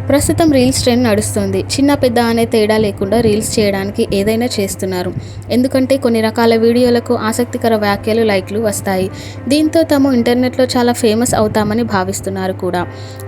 ప్రస్తుతం reels trend నడుస్తుంది. చిన్న పెద్ద అనే తేడా లేకుండా రీల్స్ చేయడానికి ఏదైనా చేస్తున్నారు. ఎందుకంటే కొన్ని రకాల వీడియోలకు ఆసక్తికర వ్యాఖ్యలు, లైక్లు వస్తాయి. దీంతో తాము ఇంటర్నెట్లో చాలా ఫేమస్ అవుతామని భావిస్తున్నారు కూడా.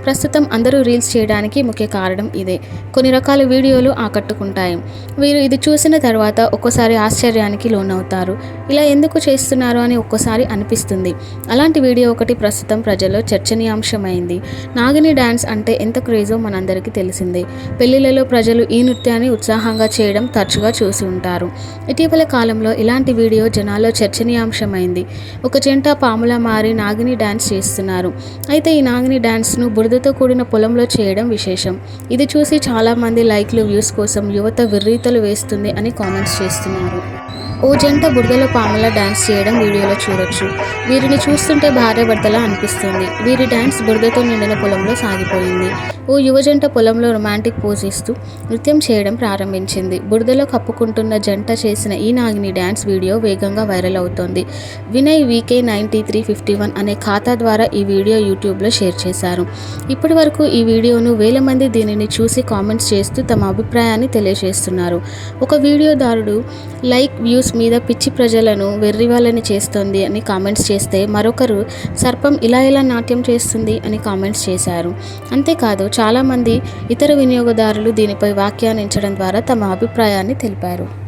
ప్రస్తుతం అందరూ రీల్స్ చేయడానికి ముఖ్య కారణం ఇదే. కొన్ని రకాల వీడియోలు ఆకట్టుకుంటాయి. వీరు ఇది చూసిన తర్వాత ఒక్కోసారి ఆశ్చర్యానికి లోనవుతారు. ఇలా ఎందుకు చేస్తున్నారు అని ఒక్కోసారి అనిపిస్తుంది. అలాంటి వీడియో ఒకటి ప్రస్తుతం ప్రజల్లో చర్చనీయాంశమైంది. నాగిని డ్యాన్స్ అంటే ఎంత క్రేజో మనందరికీ తెలిసిందే. పెళ్లిళ్లలో ప్రజలు ఈ నృత్యాన్ని ఉత్సాహంగా చేయడం తరచుగా చూసి ఉంటారు. ఇటీవల కాలంలో ఇలాంటి వీడియో జనాల్లో చర్చనీయాంశమైంది. ఒక జంట పాములా మారి నాగిని డ్యాన్స్ చేస్తున్నారు. అయితే ఈ నాగిని డ్యాన్స్ను బురదతో కూడిన పొలంలో చేయడం విశేషం. ఇది చూసి చాలామంది లైక్లు, వ్యూస్ కోసం యువత విర్రీతలు వేస్తుంది అని కామెంట్స్ చేస్తున్నారు. ఓ జంట బురదలో పాములా డ్యాన్స్ చేయడం వీడియోలో చూడొచ్చు. వీరిని చూస్తుంటే భార్యాభర్తలా అనిపిస్తుంది. వీరి డ్యాన్స్ బురదతో నిండిన పొలంలో సాగిపోయింది. ఓ యువజంట పొలంలో రొమాంటిక్ పోజ్ ఇస్తూ నృత్యం చేయడం ప్రారంభించింది. బురదలో కప్పుకుంటున్న జంట చేసిన ఈ నాగిని డ్యాన్స్ వీడియో వేగంగా వైరల్ అవుతోంది. వినయ్ VK9351 అనే ఖాతా ద్వారా ఈ వీడియో యూట్యూబ్లో షేర్ చేశారు. ఇప్పటి వరకు ఈ వీడియోను వేల మంది దీనిని చూసి కామెంట్స్ చేస్తూ తమ అభిప్రాయాన్ని తెలియజేస్తున్నారు. ఒక వీడియోదారుడు లైక్, వ్యూస్ మీద పిచ్చి ప్రజలను వెర్రివాళ్ళని చేస్తోంది అని కామెంట్స్ చేస్తే, మరొకరు సర్పం ఇలా నాట్యం చేస్తుంది అని కామెంట్స్ చేశారు. అంతేకాదు చాలామంది ఇతర వినియోగదారులు దీనిపై వ్యాఖ్యానించడం ద్వారా తమ అభిప్రాయాన్ని తెలిపారు.